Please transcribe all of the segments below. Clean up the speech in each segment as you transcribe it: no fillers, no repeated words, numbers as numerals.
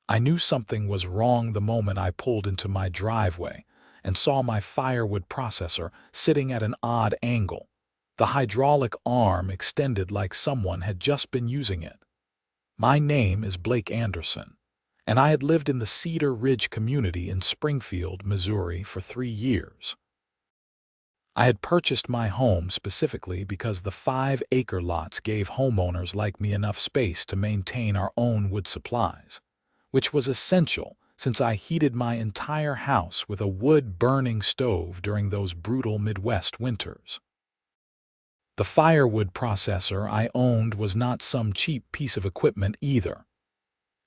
I knew something was wrong the moment I pulled into my driveway and saw my firewood processor sitting at an odd angle. The hydraulic arm extended like someone had just been using it. My name is Blake Anderson, and I had lived in the Cedar Ridge community in Springfield, Missouri for 3 years. I had purchased my home specifically because the 5-acre lots gave homeowners like me enough space to maintain our own wood supplies, which was essential since I heated my entire house with a wood-burning stove during those brutal Midwest winters. The firewood processor I owned was not some cheap piece of equipment either.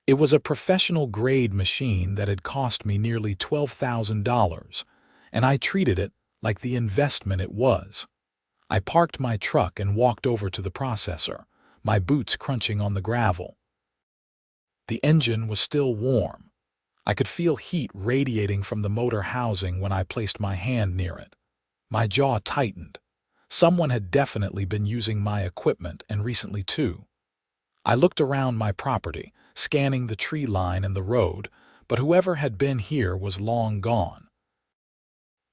It was a professional-grade machine that had cost me nearly $12,000, and I treated it like the investment it was. I parked my truck and walked over to the processor, my boots crunching on the gravel. The engine was still warm. I could feel heat radiating from the motor housing when I placed my hand near it. My jaw tightened. Someone had definitely been using my equipment, and recently too. I looked around my property, scanning the tree line and the road, but whoever had been here was long gone.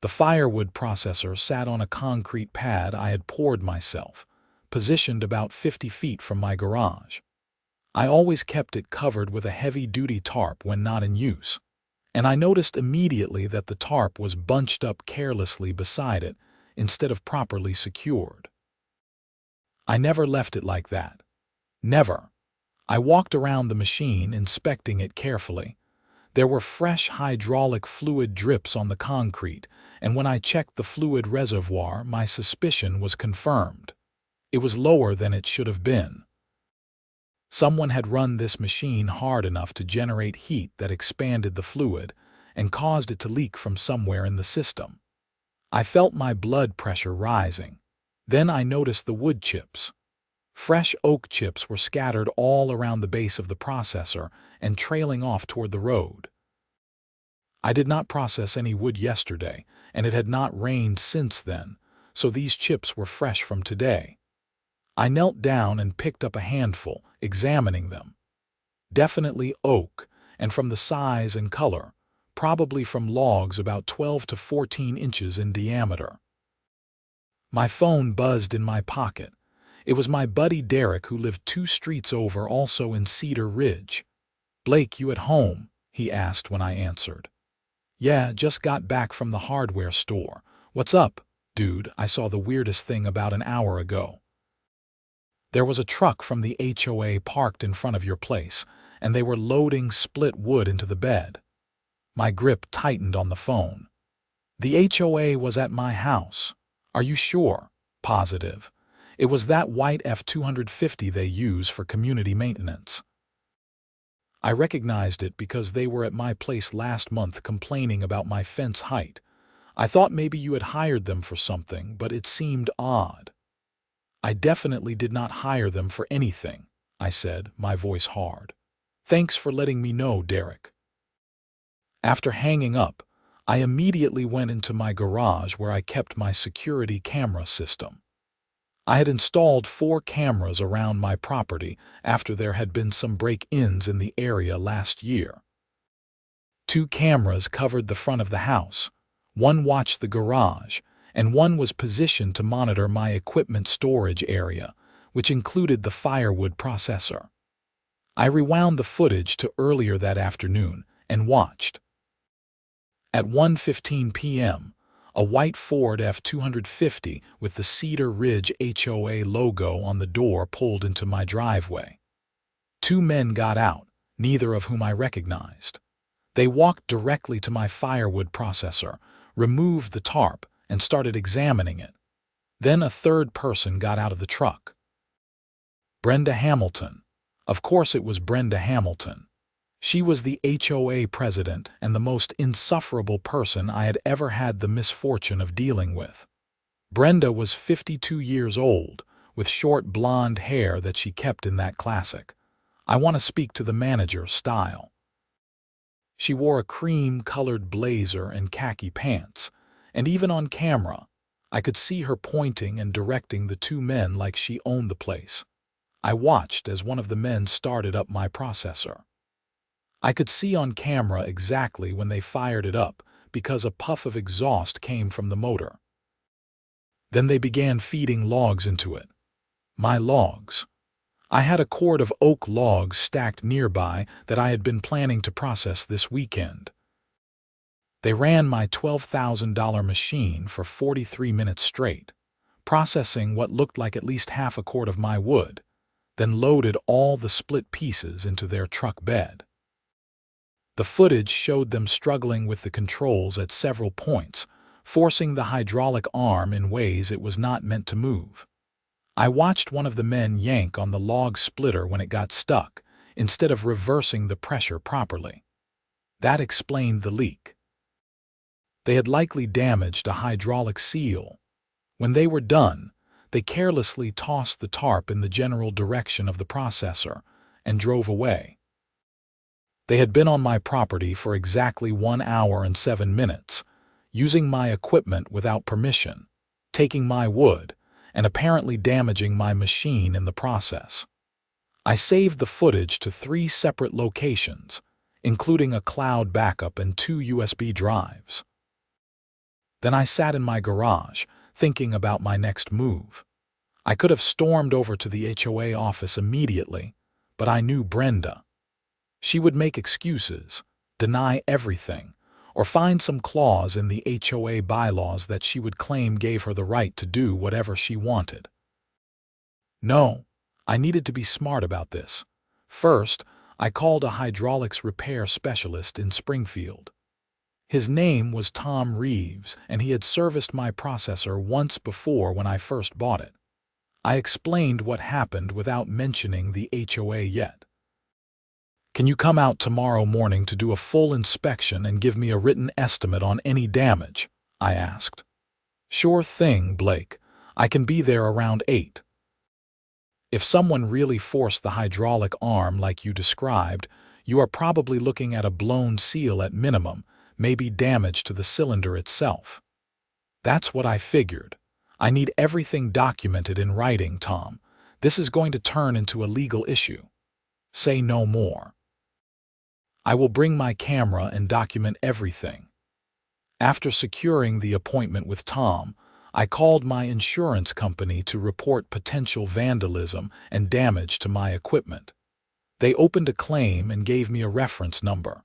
The firewood processor sat on a concrete pad I had poured myself, positioned about 50 feet from my garage. I always kept it covered with a heavy-duty tarp when not in use, and I noticed immediately that the tarp was bunched up carelessly beside it instead of properly secured. I never left it like that. Never. I walked around the machine, inspecting it carefully. There were fresh hydraulic fluid drips on the concrete, and when I checked the fluid reservoir, my suspicion was confirmed. It was lower than it should have been. Someone had run this machine hard enough to generate heat that expanded the fluid and caused it to leak from somewhere in the system. I felt my blood pressure rising. Then I noticed the wood chips. Fresh oak chips were scattered all around the base of the processor and trailing off toward the road. I did not process any wood yesterday, and it had not rained since then, so these chips were fresh from today. I knelt down and picked up a handful, examining them. Definitely oak, and from the size and color, probably from logs about 12 to 14 inches in diameter. My phone buzzed in my pocket. It was my buddy Derek, who lived 2 streets over, also in Cedar Ridge. "Blake, you at home?" he asked when I answered. "Yeah, just got back from the hardware store. What's up, dude? I saw the weirdest thing about an hour ago. There was a truck from the HOA parked in front of your place, and they were loading split wood into the bed." My grip tightened on the phone. "The HOA was at my house. Are you sure?" "Positive. It was that white F-250 they use for community maintenance." I recognized it because they were at my place last month complaining about my fence height. I thought maybe you had hired them for something, but it seemed odd. "I definitely did not hire them for anything," I said, my voice hard. "Thanks for letting me know, Derek." After hanging up, I immediately went into my garage where I kept my security camera system. I had installed 4 cameras around my property after there had been some break-ins in the area last year. 2 cameras covered the front of the house, 1 watched the garage, and 1 was positioned to monitor my equipment storage area, which included the firewood processor. I rewound the footage to earlier that afternoon and watched. At 1:15 p.m., a white Ford F-250 with the Cedar Ridge HOA logo on the door pulled into my driveway. 2 men got out, neither of whom I recognized. They walked directly to my firewood processor, removed the tarp, and started examining it. Then a 3rd person got out of the truck. Brenda Hamilton. Of course it was Brenda Hamilton. She was the HOA president and the most insufferable person I had ever had the misfortune of dealing with. Brenda was 52 years old, with short blonde hair that she kept in that classic "I want to speak to the manager" style. She wore a cream-colored blazer and khaki pants, and even on camera, I could see her pointing and directing the 2 men like she owned the place. I watched as one of the men started up my processor. I could see on camera exactly when they fired it up because a puff of exhaust came from the motor. Then they began feeding logs into it. My logs. I had a cord of oak logs stacked nearby that I had been planning to process this weekend. They ran my $12,000 machine for 43 minutes straight, processing what looked like at least half a cord of my wood, then loaded all the split pieces into their truck bed. The footage showed them struggling with the controls at several points, forcing the hydraulic arm in ways it was not meant to move. I watched one of the men yank on the log splitter when it got stuck, instead of reversing the pressure properly. That explained the leak. They had likely damaged a hydraulic seal. When they were done, they carelessly tossed the tarp in the general direction of the processor and drove away. They had been on my property for exactly 1 hour and 7 minutes, using my equipment without permission, taking my wood, and apparently damaging my machine in the process. I saved the footage to 3 separate locations, including a cloud backup and 2 USB drives. Then I sat in my garage, thinking about my next move. I could have stormed over to the HOA office immediately, but I knew Brenda. She would make excuses, deny everything, or find some clause in the HOA bylaws that she would claim gave her the right to do whatever she wanted. No, I needed to be smart about this. First, I called a hydraulics repair specialist in Springfield. His name was Tom Reeves, and he had serviced my processor once before when I first bought it. I explained what happened without mentioning the HOA yet. "Can you come out tomorrow morning to do a full inspection and give me a written estimate on any damage?" I asked. "Sure thing, Blake. I can be there around 8. If someone really forced the hydraulic arm like you described, you are probably looking at a blown seal at minimum, maybe damage to the cylinder itself." That's what I figured. I need everything documented in writing, Tom. This is going to turn into a legal issue. Say no more. I will bring my camera and document everything. After securing the appointment with Tom, I called my insurance company to report potential vandalism and damage to my equipment. They opened a claim and gave me a reference number.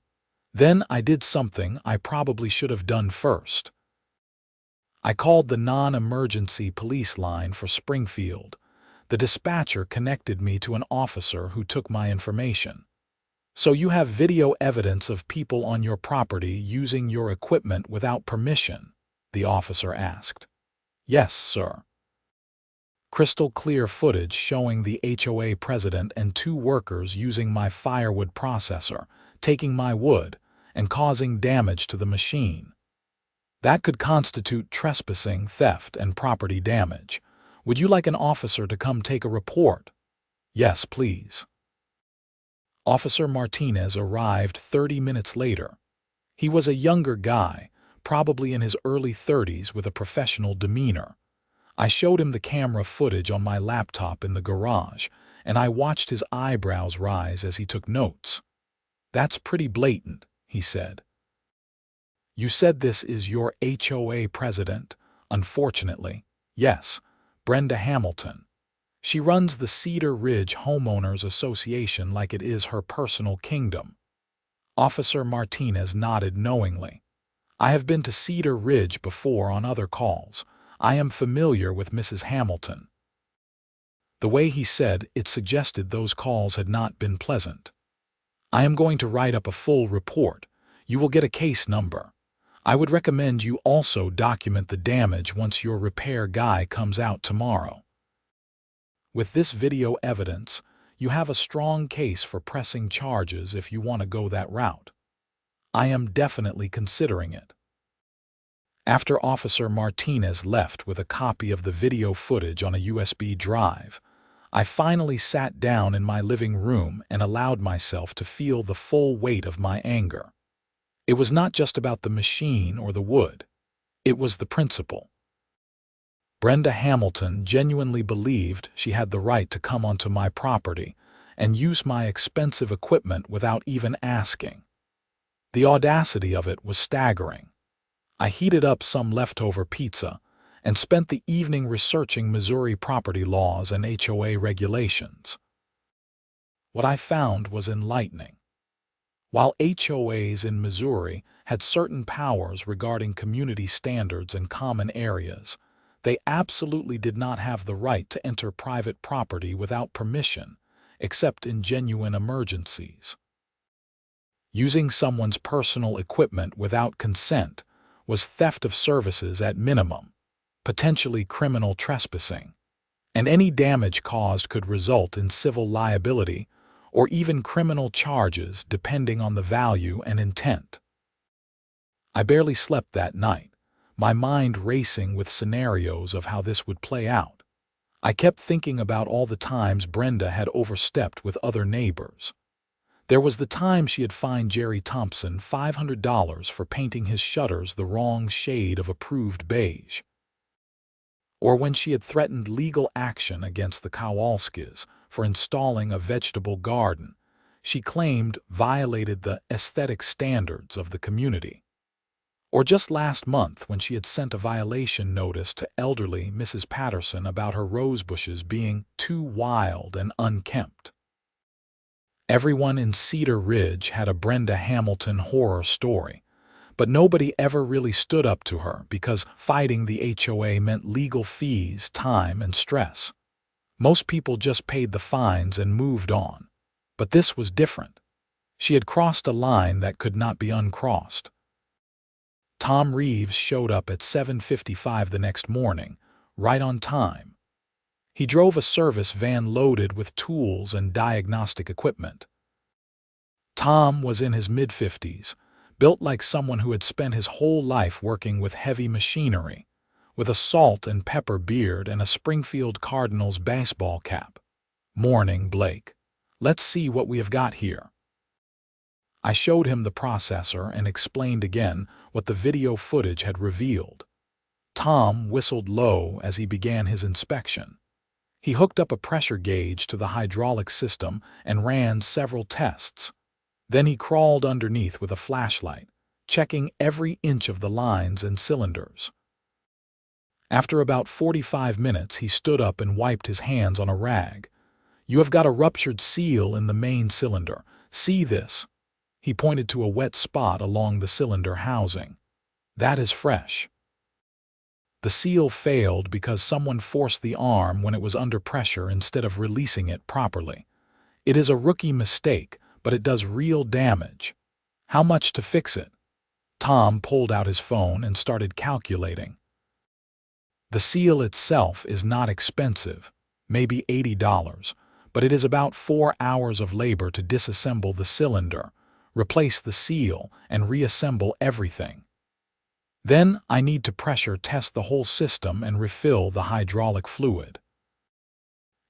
Then I did something I probably should have done first. I called the non-emergency police line for Springfield. The dispatcher connected me to an officer who took my information. "So you have video evidence of people on your property using your equipment without permission?" the officer asked. "Yes, sir. Crystal clear footage showing the HOA president and 2 workers using my Firewood processor, taking my wood, and causing damage to the machine. That could constitute trespassing, theft, and property damage. Would you like an officer to come take a report?" "Yes, please." Officer Martinez arrived 30 minutes later. He was a younger guy, probably in his early 30s with a professional demeanor. I showed him the camera footage on my laptop in the garage, and I watched his eyebrows rise as he took notes. "That's pretty blatant," he said. "You said this is your HOA president?" "Unfortunately, yes, Brenda Hamilton. She runs the Cedar Ridge Homeowners Association like it is her personal kingdom." Officer Martinez nodded knowingly. "I have been to Cedar Ridge before on other calls. I am familiar with Mrs. Hamilton." The way he said it suggested those calls had not been pleasant. "I am going to write up a full report. You will get a case number. I would recommend you also document the damage once your repair guy comes out tomorrow." With this video evidence, you have a strong case for pressing charges if you want to go that route. I am definitely considering it. After Officer Martinez left with a copy of the video footage on a USB drive, I finally sat down in my living room and allowed myself to feel the full weight of my anger. It was not just about the machine or the wood. It was the principle. Brenda Hamilton genuinely believed she had the right to come onto my property and use my expensive equipment without even asking. The audacity of it was staggering. I heated up some leftover pizza and spent the evening researching Missouri property laws and HOA regulations. What I found was enlightening. While HOAs in Missouri had certain powers regarding community standards and common areas, they absolutely did not have the right to enter private property without permission, except in genuine emergencies. Using someone's personal equipment without consent was theft of services at minimum, potentially criminal trespassing, and any damage caused could result in civil liability or even criminal charges depending on the value and intent. I barely slept that night, my mind racing with scenarios of how this would play out. I kept thinking about all the times Brenda had overstepped with other neighbors. There was the time she had fined Jerry Thompson $500 for painting his shutters the wrong shade of approved beige. Or when she had threatened legal action against the Kowalskis for installing a vegetable garden she claimed violated the aesthetic standards of the community. Or just last month when she had sent a violation notice to elderly Mrs. Patterson about her rose bushes being too wild and unkempt. Everyone in Cedar Ridge had a Brenda Hamilton horror story, but nobody ever really stood up to her because fighting the HOA meant legal fees, time, and stress. Most people just paid the fines and moved on. But this was different. She had crossed a line that could not be uncrossed. Tom Reeves showed up at 7:55 the next morning, right on time. He drove a service van loaded with tools and diagnostic equipment. Tom was in his mid-50s, built like someone who had spent his whole life working with heavy machinery, with a salt and pepper beard and a Springfield Cardinals baseball cap. "Morning, Blake. Let's see what we have got here." I showed him the processor and explained again what the video footage had revealed. Tom whistled low as he began his inspection. He hooked up a pressure gauge to the hydraulic system and ran several tests. Then he crawled underneath with a flashlight, checking every inch of the lines and cylinders. After about 45 minutes, he stood up and wiped his hands on a rag. "You have got a ruptured seal in the main cylinder. See this?" He pointed to a wet spot along the cylinder housing. "That is fresh." The seal failed because someone forced the arm when it was under pressure instead of releasing it properly. It is a rookie mistake, but it does real damage. "How much to fix it?" Tom pulled out his phone and started calculating. The seal itself is not expensive, maybe $80, but it is about 4 hours of labor to disassemble the cylinder, replace the seal, and reassemble everything. Then I need to pressure test the whole system and refill the hydraulic fluid.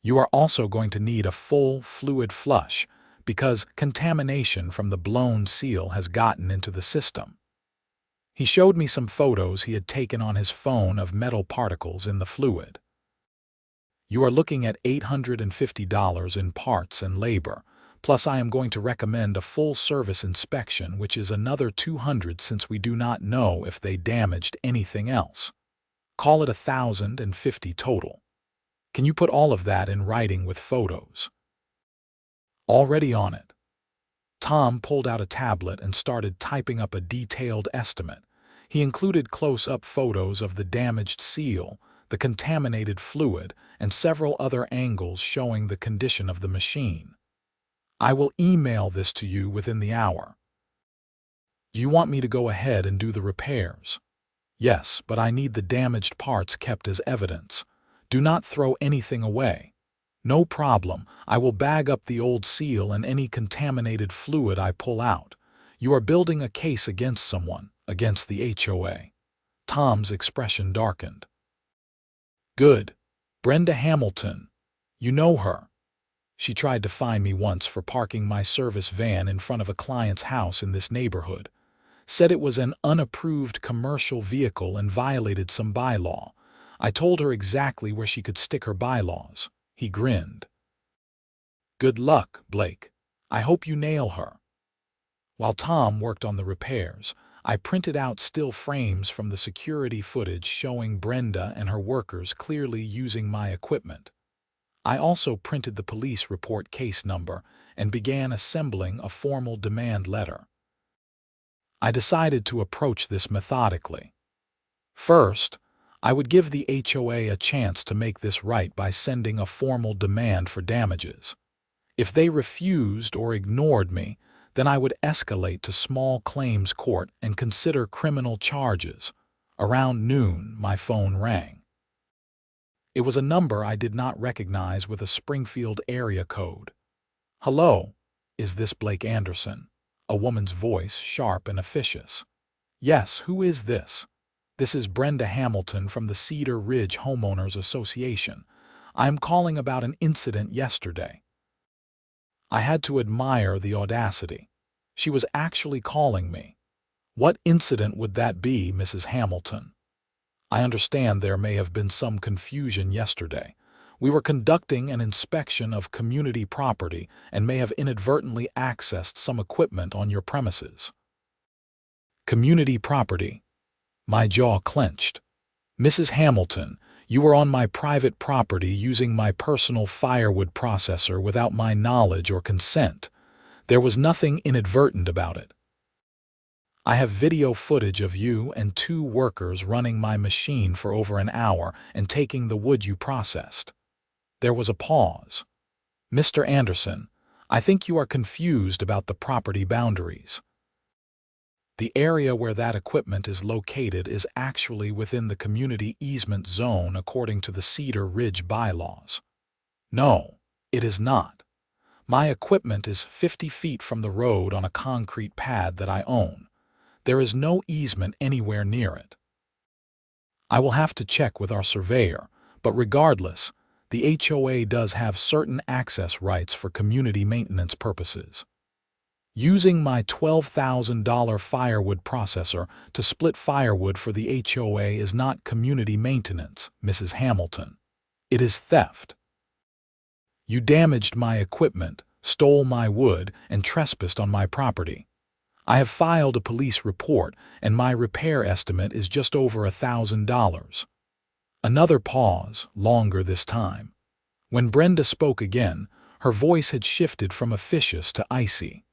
You are also going to need a full fluid flush because contamination from the blown seal has gotten into the system. He showed me some photos he had taken on his phone of metal particles in the fluid. "You are looking at $850 in parts and labor, plus I am going to recommend a full service inspection, which is another $200 since we do not know if they damaged anything else. Call it $1,050 total. Can you put all of that in writing with photos?" "Already on it." Tom pulled out a tablet and started typing up a detailed estimate. He included close-up photos of the damaged seal, the contaminated fluid, and several other angles showing the condition of the machine. "I will email this to you within the hour." "You want me to go ahead and do the repairs?" "Yes, but I need the damaged parts kept as evidence. Do not throw anything away." "No problem. I will bag up the old seal and any contaminated fluid I pull out. You are building a case against someone, against the HOA." Tom's expression darkened. "Good. Brenda Hamilton. You know her. She tried to fine me once for parking my service van in front of a client's house in this neighborhood. Said it was an unapproved commercial vehicle and violated some bylaw. I told her exactly where she could stick her bylaws." He grinned. Good luck, Blake. I hope you nail her. While Tom worked on the repairs, I printed out still frames from the security footage showing Brenda and her workers clearly using my equipment. I also printed the police report case number and began assembling a formal demand letter. I decided to approach this methodically. First, I would give the HOA a chance to make this right by sending a formal demand for damages. If they refused or ignored me, then I would escalate to small claims court and consider criminal charges. Around noon, my phone rang. It was a number I did not recognize with a Springfield area code. "Hello, is this Blake Anderson?" A woman's voice, sharp and officious. "Yes, who is this?" "This is Brenda Hamilton from the Cedar Ridge Homeowners Association. I am calling about an incident yesterday." I had to admire the audacity. She was actually calling me. "What incident would that be, Mrs. Hamilton?" "I understand there may have been some confusion yesterday. We were conducting an inspection of community property and may have inadvertently accessed some equipment on your premises." Community property. My jaw clenched. "Mrs. Hamilton, you were on my private property using my personal firewood processor without my knowledge or consent. There was nothing inadvertent about it. I have video footage of you and 2 workers running my machine for over an hour and taking the wood you processed." There was a pause. "Mr. Anderson, I think you are confused about the property boundaries. The area where that equipment is located is actually within the community easement zone according to the Cedar Ridge bylaws." "No, it is not. My equipment is 50 feet from the road on a concrete pad that I own. There is no easement anywhere near it." "I will have to check with our surveyor, but regardless, the HOA does have certain access rights for community maintenance purposes. Using my $12,000 firewood processor to split firewood for the HOA is not community maintenance, Mrs. Hamilton. It is theft. You damaged my equipment, stole my wood, and trespassed on my property. I have filed a police report, and my repair estimate is just over $1,000. Another pause, longer this time. When Brenda spoke again, her voice had shifted from officious to icy.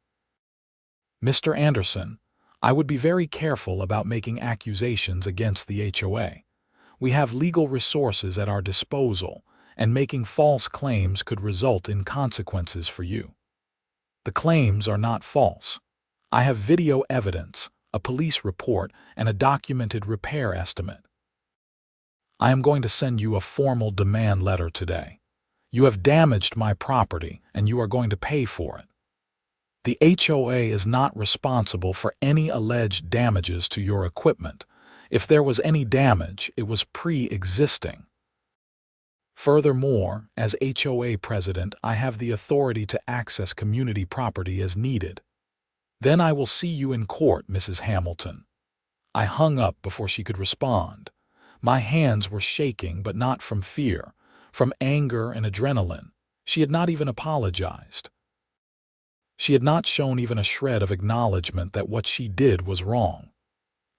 "Mr. Anderson, I would be very careful about making accusations against the HOA. We have legal resources at our disposal, and making false claims could result in consequences for you. The claims are not false. I have video evidence, a police report, and a documented repair estimate. I am going to send you a formal demand letter today. You have damaged my property, and you are going to pay for it. The HOA is not responsible for any alleged damages to your equipment. If there was any damage, it was pre-existing. Furthermore, as HOA president, I have the authority to access community property as needed. Then I will see you in court, Mrs. Hamilton." I hung up before she could respond. My hands were shaking, but not from fear, from anger and adrenaline. She had not even apologized. She had not shown even a shred of acknowledgement that what she did was wrong.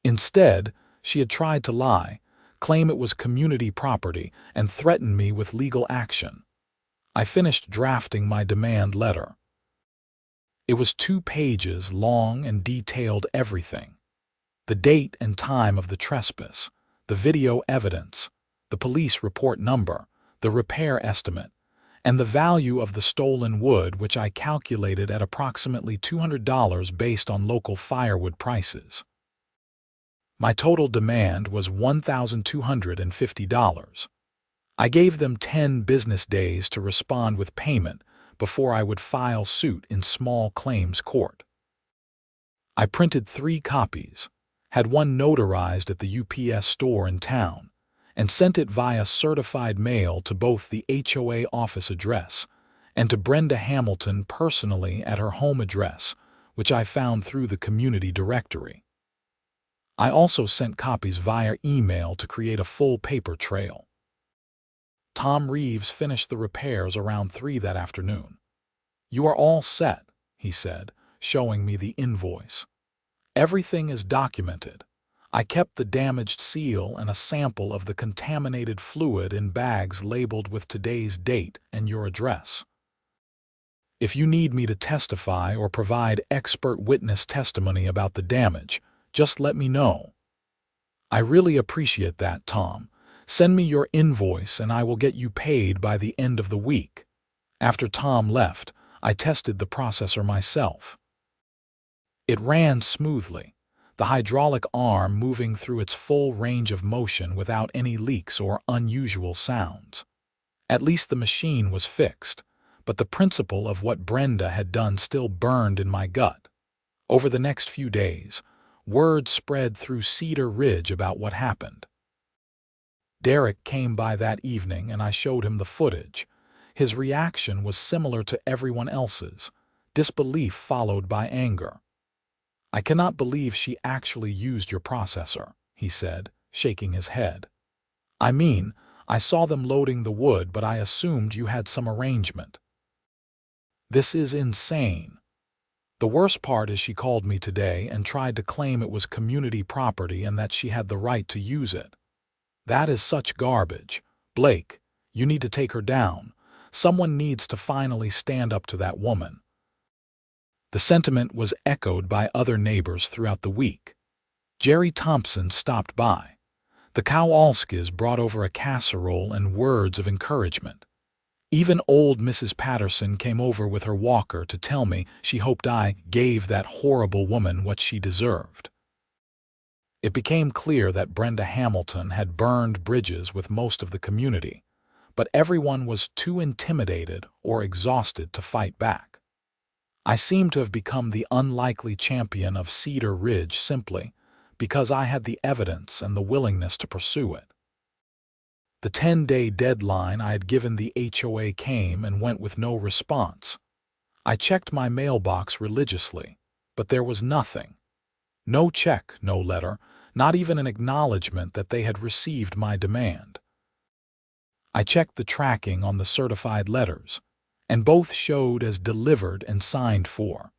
Instead, she had tried to lie, claim it was community property, and threaten me with legal action. I finished drafting my demand letter. It was 2 pages long and detailed everything. The date and time of the trespass, the video evidence, the police report number, the repair estimate, and the value of the stolen wood, which I calculated at approximately $200 based on local firewood prices. My total demand was $1,250. I gave them 10 business days to respond with payment before I would file suit in small claims court. I printed 3 copies, had one notarized at the UPS store in town, and sent it via certified mail to both the HOA office address and to Brenda Hamilton personally at her home address, which I found through the community directory. I also sent copies via email to create a full paper trail. Tom Reeves finished the repairs around 3 that afternoon. "You are all set," he said, showing me the invoice. "Everything is documented. I kept the damaged seal and a sample of the contaminated fluid in bags labeled with today's date and your address. If you need me to testify or provide expert witness testimony about the damage, just let me know." "I really appreciate that, Tom. Send me your invoice and I will get you paid by the end of the week." After Tom left, I tested the processor myself. It ran smoothly, the hydraulic arm moving through its full range of motion without any leaks or unusual sounds. At least the machine was fixed, but the principle of what Brenda had done still burned in my gut. Over the next few days, word spread through Cedar Ridge about what happened. Derek came by that evening and I showed him the footage. His reaction was similar to everyone else's, disbelief followed by anger. "I cannot believe she actually used your processor," he said, shaking his head. "I mean, I saw them loading the wood, but I assumed you had some arrangement. This is insane. The worst part is she called me today and tried to claim it was community property and that she had the right to use it. That is such garbage. Blake, you need to take her down. Someone needs to finally stand up to that woman." The sentiment was echoed by other neighbors throughout the week. Jerry Thompson stopped by. The Kowalskis brought over a casserole and words of encouragement. Even old Mrs. Patterson came over with her walker to tell me she hoped I gave that horrible woman what she deserved. It became clear that Brenda Hamilton had burned bridges with most of the community, but everyone was too intimidated or exhausted to fight back. I seemed to have become the unlikely champion of Cedar Ridge simply because I had the evidence and the willingness to pursue it. The 10-day deadline I had given the HOA came and went with no response. I checked my mailbox religiously, but there was nothing. No check, no letter, not even an acknowledgement that they had received my demand. I checked the tracking on the certified letters, and both showed as delivered and signed for.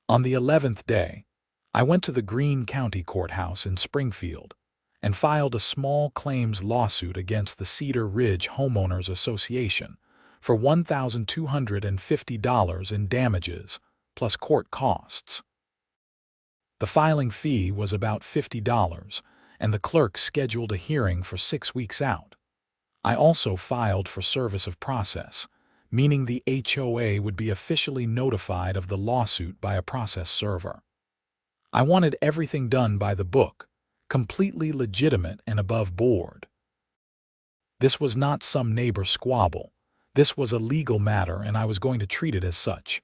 On the 11th day, I went to the Greene County Courthouse in Springfield and filed a small claims lawsuit against the Cedar Ridge Homeowners Association for $1,250 in damages plus court costs. The filing fee was about $50, and the clerk scheduled a hearing for 6 weeks out. I also filed for service of process, meaning the HOA would be officially notified of the lawsuit by a process server. I wanted everything done by the book, completely legitimate and above board. This was not some neighbor squabble. This was a legal matter, and I was going to treat it as such.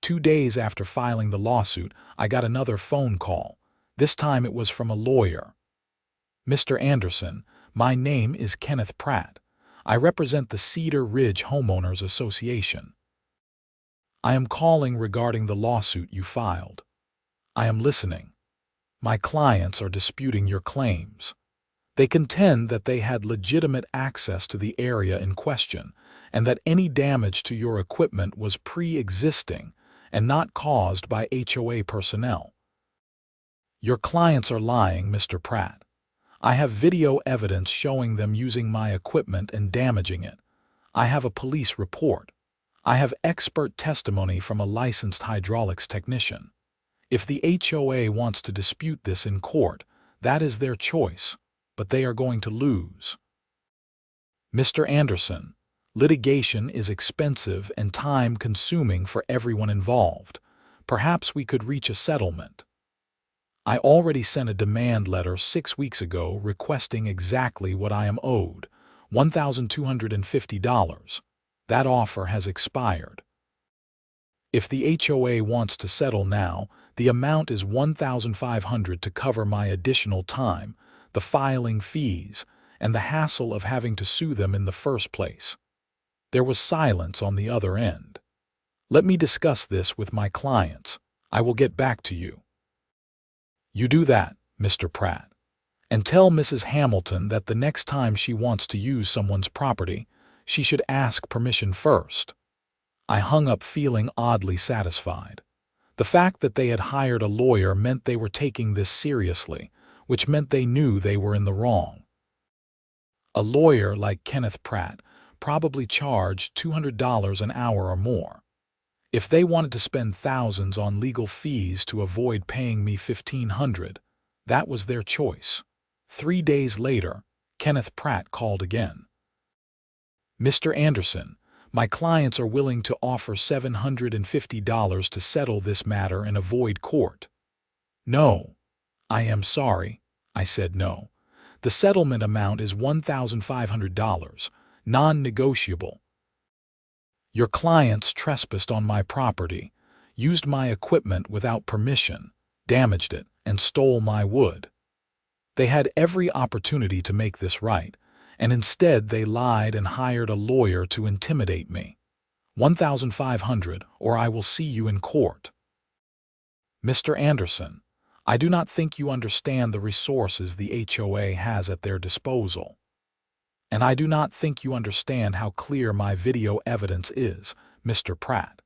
2 days after filing the lawsuit, I got another phone call. This time it was from a lawyer. "Mr. Anderson, my name is Kenneth Pratt. I represent the Cedar Ridge Homeowners Association. I am calling regarding the lawsuit you filed. I am listening. My clients are disputing your claims. They contend that they had legitimate access to the area in question and that any damage to your equipment was pre-existing and not caused by HOA personnel. Your clients are lying, Mr. Pratt. I have video evidence showing them using my equipment and damaging it. I have a police report. I have expert testimony from a licensed hydraulics technician. If the HOA wants to dispute this in court, that is their choice, but they are going to lose. Mr. Anderson, litigation is expensive and time-consuming for everyone involved. Perhaps we could reach a settlement. I already sent a demand letter 6 weeks ago requesting exactly what I am owed, $1,250. That offer has expired. If the HOA wants to settle now, the amount is $1,500 to cover my additional time, the filing fees, and the hassle of having to sue them in the first place. There was silence on the other end. Let me discuss this with my clients. I will get back to you. You do that, Mr. Pratt, and tell Mrs. Hamilton that the next time she wants to use someone's property, she should ask permission first. I hung up feeling oddly satisfied. The fact that they had hired a lawyer meant they were taking this seriously, which meant they knew they were in the wrong. A lawyer like Kenneth Pratt probably charged $200 an hour or more. If they wanted to spend thousands on legal fees to avoid paying me $1,500, that was their choice. 3 days later, Kenneth Pratt called again. "Mr. Anderson, my clients are willing to offer $750 to settle this matter and avoid court." "No, I am sorry," I said. "No. The settlement amount is $1,500, non-negotiable. Your clients trespassed on my property, used my equipment without permission, damaged it, and stole my wood. They had every opportunity to make this right, and instead they lied and hired a lawyer to intimidate me. $1,500, or I will see you in court." "Mr. Anderson, I do not think you understand the resources the HOA has at their disposal. And I do not think you understand how clear my video evidence is, Mr. Pratt.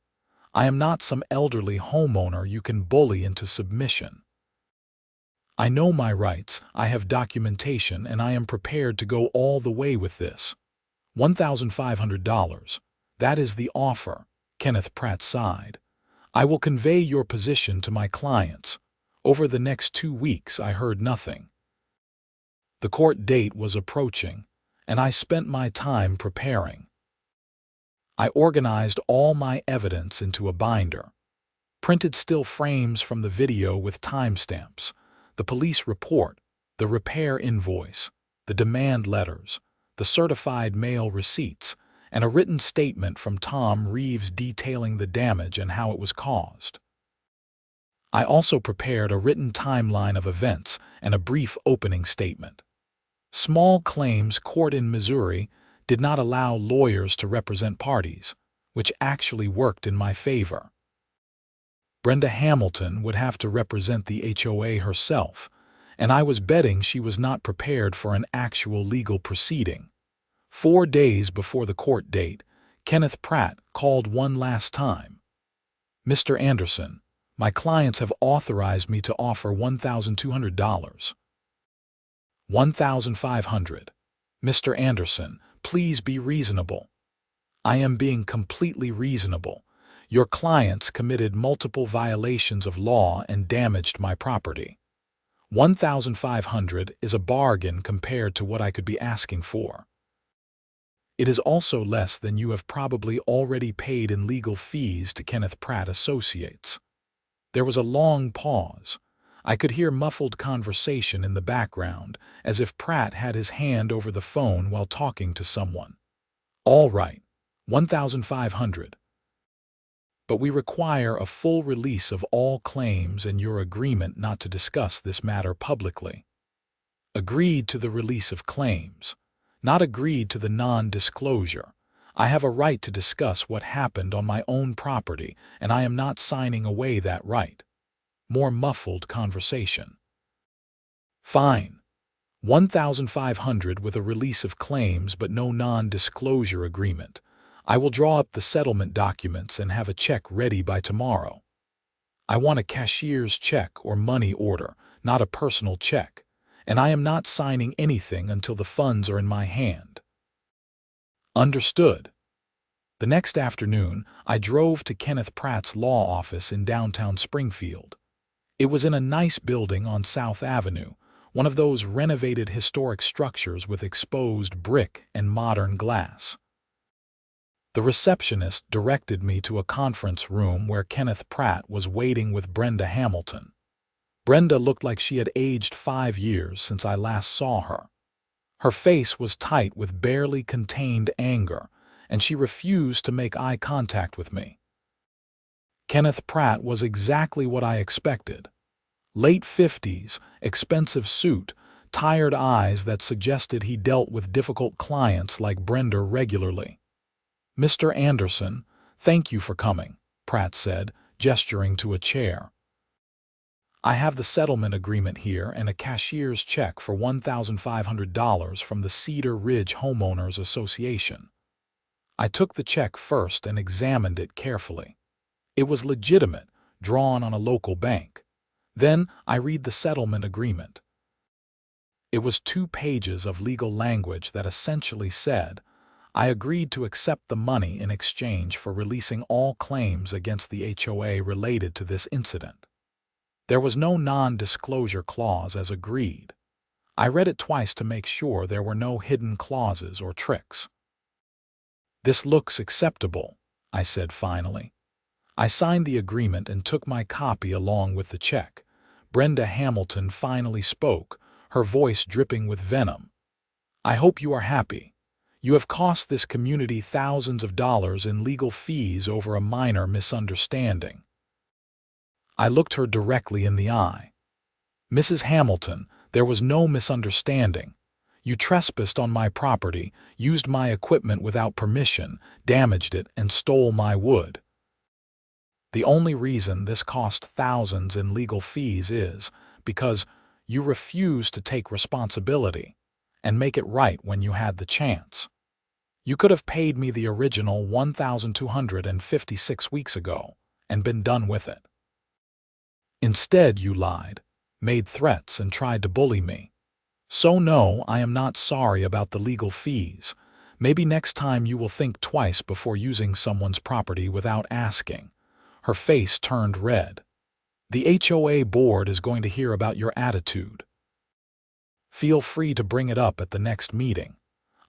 I am not some elderly homeowner you can bully into submission. I know my rights, I have documentation, and I am prepared to go all the way with this. $1,500. That is the offer," Kenneth Pratt sighed. "I will convey your position to my clients." Over the next 2 weeks I heard nothing. The court date was approaching, and I spent my time preparing. I organized all my evidence into a binder, printed still frames from the video with timestamps, the police report, the repair invoice, the demand letters, the certified mail receipts, and a written statement from Tom Reeves detailing the damage and how it was caused. I also prepared a written timeline of events and a brief opening statement. Small claims court in Missouri did not allow lawyers to represent parties, which actually worked in my favor. Brenda Hamilton would have to represent the HOA herself, and I was betting she was not prepared for an actual legal proceeding. 4 days before the court date, Kenneth Pratt called one last time. "Mr. Anderson, my clients have authorized me to offer $1,200. $1,500. Mr. Anderson, please be reasonable." "I am being completely reasonable. Your clients committed multiple violations of law and damaged my property. $1,500 is a bargain compared to what I could be asking for. It is also less than you have probably already paid in legal fees to Kenneth Pratt Associates." There was a long pause. I could hear muffled conversation in the background, as if Pratt had his hand over the phone while talking to someone. "All right, $1,500. But we require a full release of all claims and your agreement not to discuss this matter publicly." Agreed to the release of claims, not agreed to the non-disclosure. I have a right to discuss what happened on my own property, and I am not signing away that right. More muffled conversation. "Fine. $1,500 with a release of claims but no non-disclosure agreement. I will draw up the settlement documents and have a check ready by tomorrow. I want a cashier's check or money order, not a personal check, and I am not signing anything until the funds are in my hand." "Understood." The next afternoon, I drove to Kenneth Pratt's law office in downtown Springfield. It was in a nice building on South Avenue, one of those renovated historic structures with exposed brick and modern glass. The receptionist directed me to a conference room where Kenneth Pratt was waiting with Brenda Hamilton. Brenda looked like she had aged 5 years since I last saw her. Her face was tight with barely contained anger, and she refused to make eye contact with me. Kenneth Pratt was exactly what I expected. Late 50s, expensive suit, tired eyes that suggested he dealt with difficult clients like Brenda regularly. "Mr. Anderson, thank you for coming," Pratt said, gesturing to a chair. "I have the settlement agreement here and a cashier's check for $1,500 from the Cedar Ridge Homeowners Association. I took the check first and examined it carefully. It was legitimate, drawn on a local bank. Then I read the settlement agreement. It was 2 pages of legal language that essentially said, I agreed to accept the money in exchange for releasing all claims against the HOA related to this incident. There was no non-disclosure clause as agreed. I read it twice to make sure there were no hidden clauses or tricks. This looks acceptable, I said finally. I signed the agreement and took my copy along with the check. Brenda Hamilton finally spoke, her voice dripping with venom. I hope you are happy. You have cost this community thousands of dollars in legal fees over a minor misunderstanding. I looked her directly in the eye. Mrs. Hamilton, there was no misunderstanding. You trespassed on my property, used my equipment without permission, damaged it, and stole my wood. The only reason this cost thousands in legal fees is because you refused to take responsibility and make it right when you had the chance. You could have paid me the original $1,256 weeks ago and been done with it. Instead, you lied, made threats, and tried to bully me. So no, I am not sorry about the legal fees. Maybe next time you will think twice before using someone's property without asking. Her face turned red. The HOA board is going to hear about your attitude. Feel free to bring it up at the next meeting.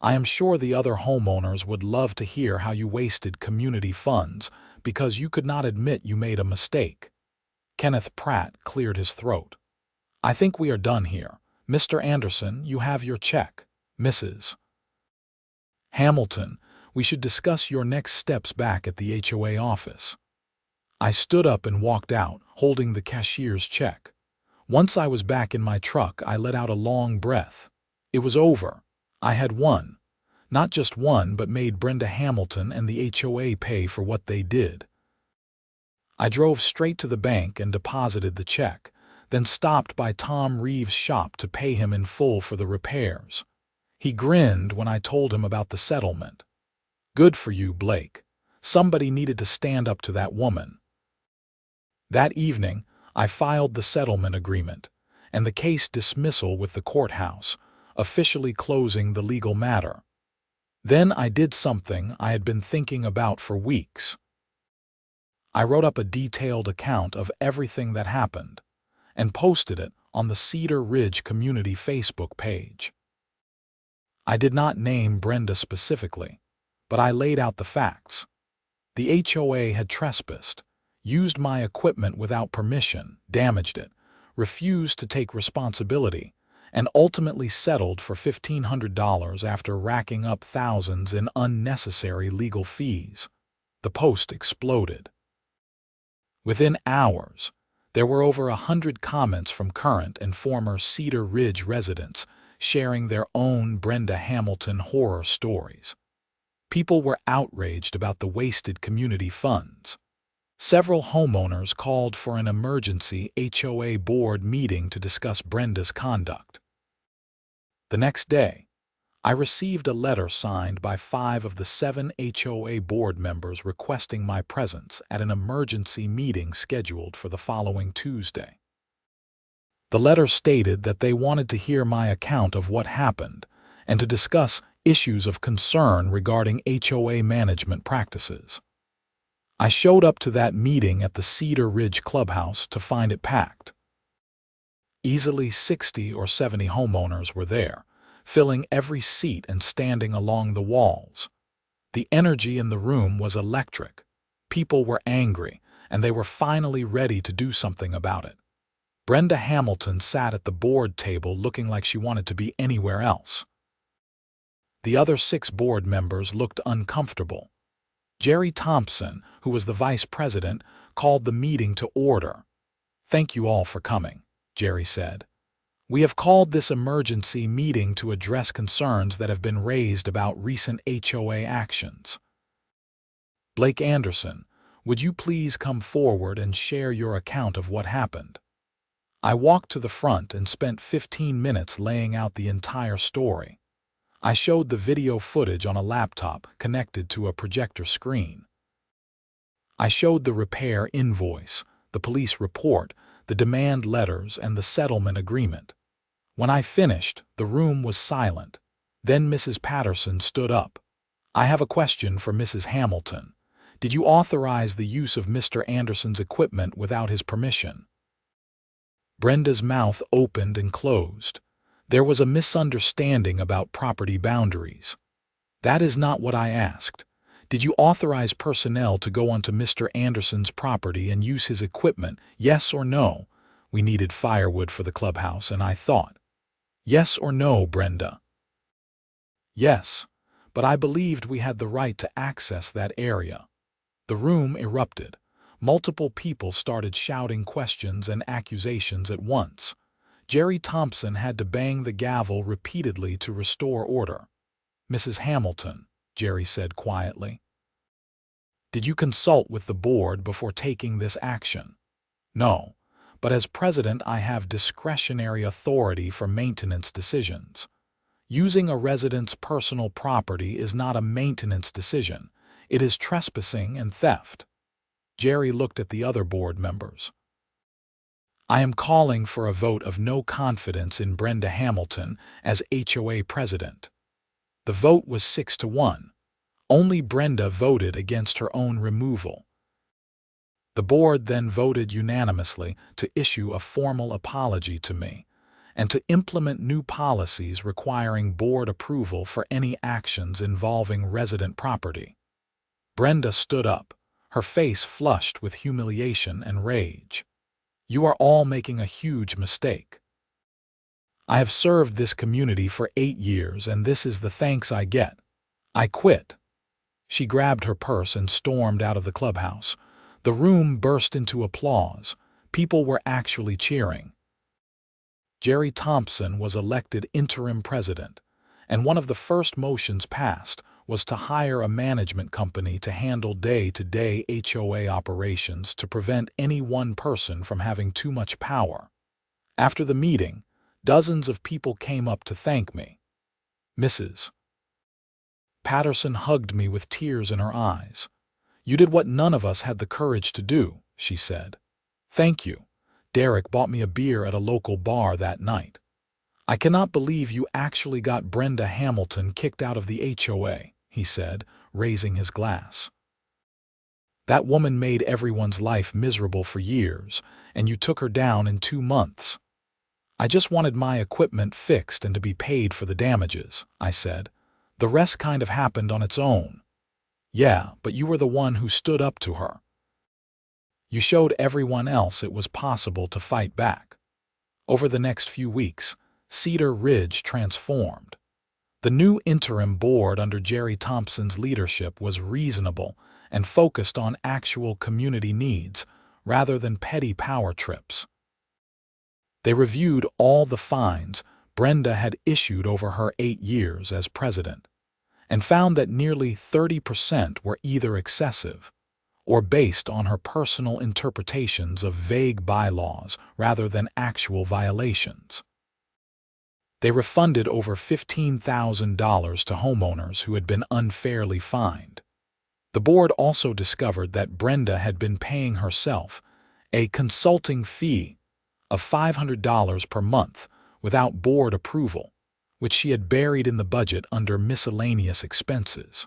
I am sure the other homeowners would love to hear how you wasted community funds because you could not admit you made a mistake. Kenneth Pratt cleared his throat. I think we are done here. Mr. Anderson, you have your check. Mrs. Hamilton, we should discuss your next steps back at the HOA office. I stood up and walked out, holding the cashier's check. Once I was back in my truck, I let out a long breath. It was over. I had won. Not just won, but made Brenda Hamilton and the HOA pay for what they did. I drove straight to the bank and deposited the check, then stopped by Tom Reeves' shop to pay him in full for the repairs. He grinned when I told him about the settlement. Good for you, Blake. Somebody needed to stand up to that woman. That evening, I filed the settlement agreement and the case dismissal with the courthouse, officially closing the legal matter. Then I did something I had been thinking about for weeks. I wrote up a detailed account of everything that happened and posted it on the Cedar Ridge Community Facebook page. I did not name Brenda specifically, but I laid out the facts. The HOA had trespassed, used my equipment without permission, damaged it, refused to take responsibility, and ultimately settled for $1,500 after racking up thousands in unnecessary legal fees. The post exploded. Within hours, there were over 100 comments from current and former Cedar Ridge residents sharing their own Brenda Hamilton horror stories. People were outraged about the wasted community funds. Several homeowners called for an emergency HOA board meeting to discuss Brenda's conduct. The next day, I received a letter signed by 5 of the 7 HOA board members requesting my presence at an emergency meeting scheduled for the following Tuesday. The letter stated that they wanted to hear my account of what happened and to discuss issues of concern regarding HOA management practices. I showed up to that meeting at the Cedar Ridge Clubhouse to find it packed. Easily 60 or 70 homeowners were there, filling every seat and standing along the walls. The energy in the room was electric. People were angry, and they were finally ready to do something about it. Brenda Hamilton sat at the board table looking like she wanted to be anywhere else. The other 6 board members looked uncomfortable. Jerry Thompson, who was the vice president, called the meeting to order. "Thank you all for coming," Jerry said. "We have called this emergency meeting to address concerns that have been raised about recent HOA actions. Blake Anderson, would you please come forward and share your account of what happened?" I walked to the front and spent 15 minutes laying out the entire story. I showed the video footage on a laptop connected to a projector screen. I showed the repair invoice, the police report, the demand letters, and the settlement agreement. When I finished, the room was silent. Then Mrs. Patterson stood up. "I have a question for Mrs. Hamilton. Did you authorize the use of Mr. Anderson's equipment without his permission?" Brenda's mouth opened and closed. There was a misunderstanding about property boundaries. "That is not what I asked. Did you authorize personnel to go onto Mr. Anderson's property and use his equipment, yes or no? We needed firewood for the clubhouse, and I thought." "Yes or no, Brenda?" "Yes, but I believed we had the right to access that area." The room erupted. Multiple people started shouting questions and accusations at once. Jerry Thompson had to bang the gavel repeatedly to restore order. "Mrs. Hamilton," Jerry said quietly, "did you consult with the board before taking this action?" "No, but as president I have discretionary authority for maintenance decisions. Using a resident's personal property is not a maintenance decision. It is trespassing and theft." Jerry looked at the other board members. "I am calling for a vote of no confidence in Brenda Hamilton as HOA president." The vote was 6-1. Only Brenda voted against her own removal. The board then voted unanimously to issue a formal apology to me and to implement new policies requiring board approval for any actions involving resident property. Brenda stood up, her face flushed with humiliation and rage. "You are all making a huge mistake. I have served this community for 8 years, and this is the thanks I get. I quit." She grabbed her purse and stormed out of the clubhouse. The room burst into applause. People were actually cheering. Jerry Thompson was elected interim president, and one of the first motions passed was to hire a management company to handle day-to-day HOA operations to prevent any one person from having too much power. After the meeting, dozens of people came up to thank me. Mrs. Patterson hugged me with tears in her eyes. "You did what none of us had the courage to do," she said. "Thank you. Derek bought me a beer at a local bar that night. I cannot believe you actually got Brenda Hamilton kicked out of the HOA," he said, raising his glass. "That woman made everyone's life miserable for years, and you took her down in 2 months." "I just wanted my equipment fixed and to be paid for the damages," I said. "The rest kind of happened on its own." "Yeah, but you were the one who stood up to her. You showed everyone else it was possible to fight back." Over the next few weeks, Cedar Ridge transformed. The new interim board under Jerry Thompson's leadership was reasonable and focused on actual community needs rather than petty power trips. They reviewed all the fines Brenda had issued over her 8 years as president and found that nearly 30% were either excessive or based on her personal interpretations of vague bylaws rather than actual violations. They refunded over $15,000 to homeowners who had been unfairly fined. The board also discovered that Brenda had been paying herself a consulting fee of $500 per month without board approval, which she had buried in the budget under miscellaneous expenses.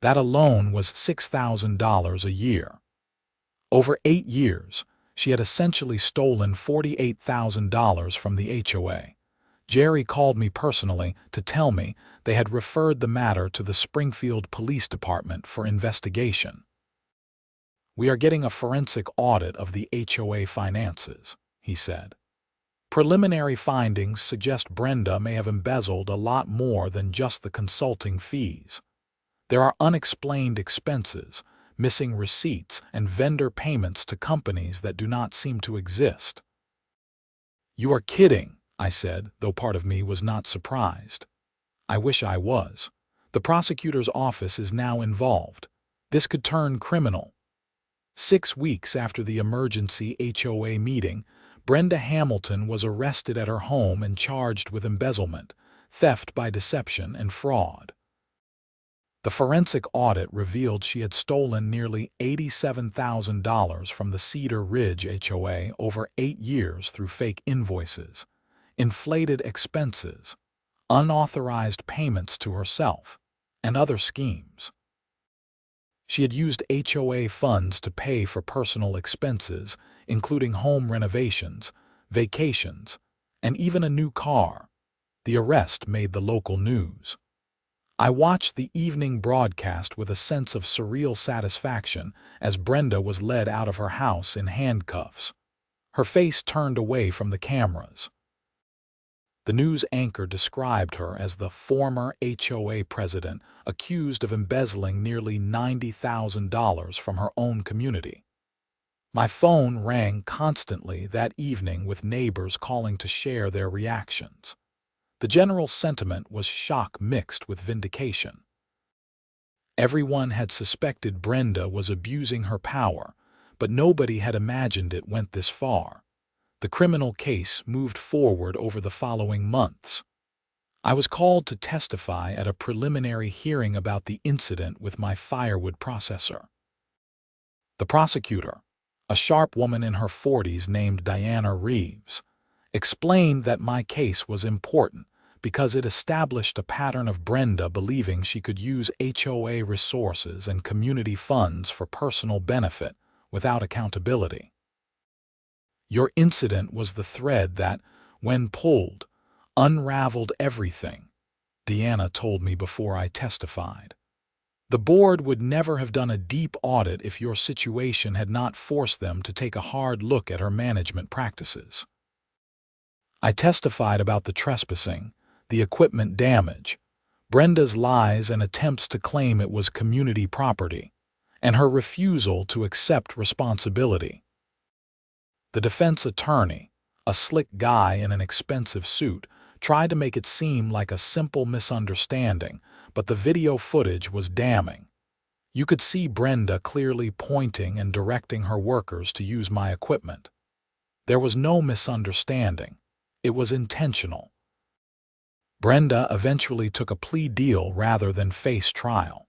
That alone was $6,000 a year. Over 8 years, she had essentially stolen $48,000 from the HOA. Jerry called me personally to tell me they had referred the matter to the Springfield Police Department for investigation. "We are getting a forensic audit of the HOA finances," he said. "Preliminary findings suggest Brenda may have embezzled a lot more than just the consulting fees. There are unexplained expenses, missing receipts, and vendor payments to companies that do not seem to exist." "You are kidding," I said, though part of me was not surprised. I wish I was. The prosecutor's office is now involved. This could turn criminal. 6 weeks after the emergency HOA meeting, Brenda Hamilton was arrested at her home and charged with embezzlement, theft by deception, and fraud. The forensic audit revealed she had stolen nearly $87,000 from the Cedar Ridge HOA over 8 years through fake invoices, inflated expenses, unauthorized payments to herself, and other schemes. She had used HOA funds to pay for personal expenses, including home renovations, vacations, and even a new car. The arrest made the local news. I watched the evening broadcast with a sense of surreal satisfaction as Brenda was led out of her house in handcuffs, her face turned away from the cameras. The news anchor described her as the former HOA president accused of embezzling nearly $90,000 from her own community. My phone rang constantly that evening with neighbors calling to share their reactions. The general sentiment was shock mixed with vindication. Everyone had suspected Brenda was abusing her power, but nobody had imagined it went this far. The criminal case moved forward over the following months. I was called to testify at a preliminary hearing about the incident with my Firewood processor. The prosecutor, a sharp woman in her 40s named Diana Reeves, explained that my case was important because it established a pattern of Brenda believing she could use HOA resources and community funds for personal benefit without accountability. Your incident was the thread that, when pulled, unraveled everything, Deanna told me before I testified. The board would never have done a deep audit if your situation had not forced them to take a hard look at her management practices. I testified about the trespassing, the equipment damage, Brenda's lies and attempts to claim it was community property, and her refusal to accept responsibility. The defense attorney, a slick guy in an expensive suit, tried to make it seem like a simple misunderstanding, but the video footage was damning. You could see Brenda clearly pointing and directing her workers to use my equipment. There was no misunderstanding. It was intentional. Brenda eventually took a plea deal rather than face trial.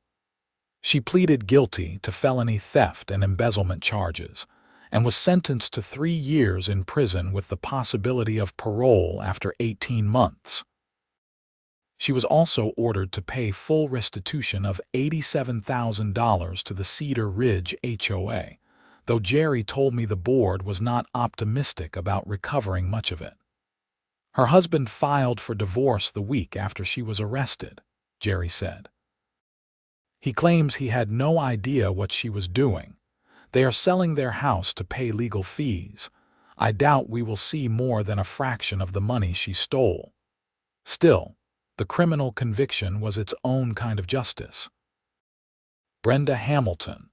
She pleaded guilty to felony theft and embezzlement charges, and was sentenced to 3 years in prison with the possibility of parole after 18 months. She was also ordered to pay full restitution of $87,000 to the Cedar Ridge HOA, though Jerry told me the board was not optimistic about recovering much of it. Her husband filed for divorce the week after she was arrested, Jerry said. He claims he had no idea what she was doing. They are selling their house to pay legal fees. I doubt we will see more than a fraction of the money she stole. Still, the criminal conviction was its own kind of justice. Brenda Hamilton,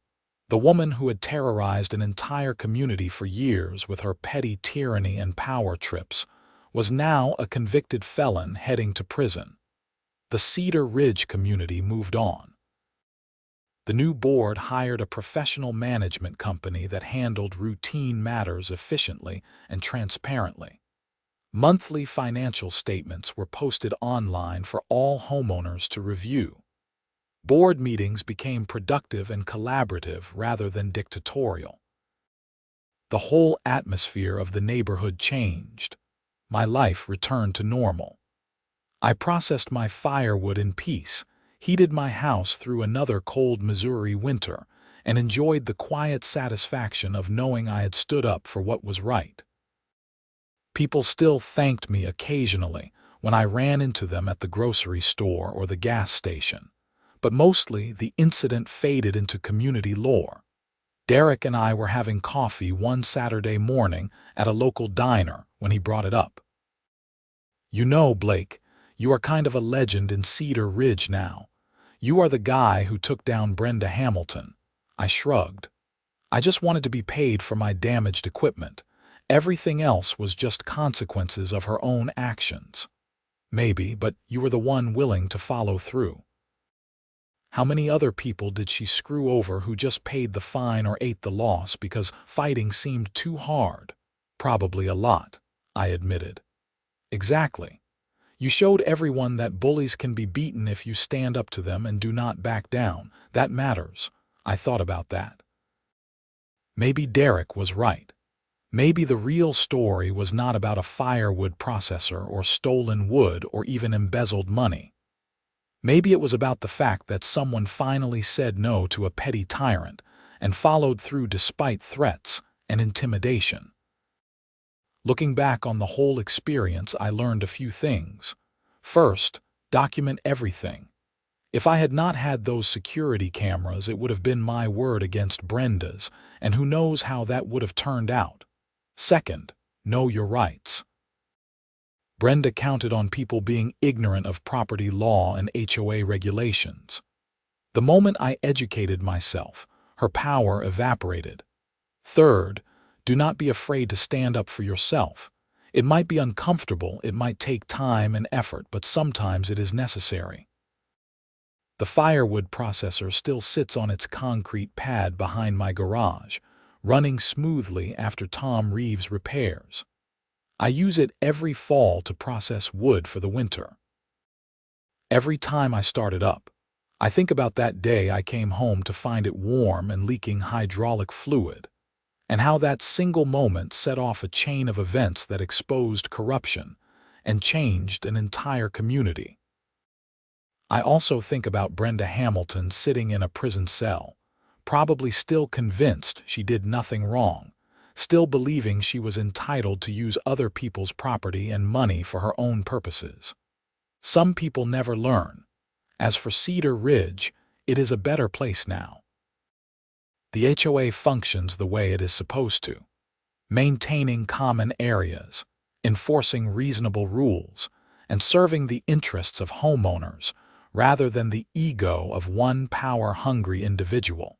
the woman who had terrorized an entire community for years with her petty tyranny and power trips, was now a convicted felon heading to prison. The Cedar Ridge community moved on. The new board hired a professional management company that handled routine matters efficiently and transparently. Monthly financial statements were posted online for all homeowners to review. Board meetings became productive and collaborative rather than dictatorial. The whole atmosphere of the neighborhood changed. My life returned to normal. I processed my firewood in peace, heated my house through another cold Missouri winter, and enjoyed the quiet satisfaction of knowing I had stood up for what was right. People still thanked me occasionally when I ran into them at the grocery store or the gas station, but mostly the incident faded into community lore. Derek and I were having coffee one Saturday morning at a local diner when he brought it up. "You know, Blake, you are kind of a legend in Cedar Ridge now. You are the guy who took down Brenda Hamilton." I shrugged. I just wanted to be paid for my damaged equipment. Everything else was just consequences of her own actions. Maybe, but you were the one willing to follow through. How many other people did she screw over who just paid the fine or ate the loss because fighting seemed too hard? Probably a lot, I admitted. Exactly. You showed everyone that bullies can be beaten if you stand up to them and do not back down. That matters. I thought about that. Maybe Derek was right. Maybe the real story was not about a firewood processor or stolen wood or even embezzled money. Maybe it was about the fact that someone finally said no to a petty tyrant and followed through despite threats and intimidation. Looking back on the whole experience, I learned a few things. First, document everything. If I had not had those security cameras, it would have been my word against Brenda's, and who knows how that would have turned out. Second, know your rights. Brenda counted on people being ignorant of property law and HOA regulations. The moment I educated myself, her power evaporated. Third, do not be afraid to stand up for yourself. It might be uncomfortable, it might take time and effort, but sometimes it is necessary. The firewood processor still sits on its concrete pad behind my garage, running smoothly after Tom Reeves repairs. I use it every fall to process wood for the winter. Every time I start it up, I think about that day I came home to find it warm and leaking hydraulic fluid, and how that single moment set off a chain of events that exposed corruption and changed an entire community. I also think about Brenda Hamilton sitting in a prison cell, probably still convinced she did nothing wrong, still believing she was entitled to use other people's property and money for her own purposes. Some people never learn. As for Cedar Ridge, it is a better place now. The HOA functions the way it is supposed to, maintaining common areas, enforcing reasonable rules, and serving the interests of homeowners rather than the ego of one power-hungry individual.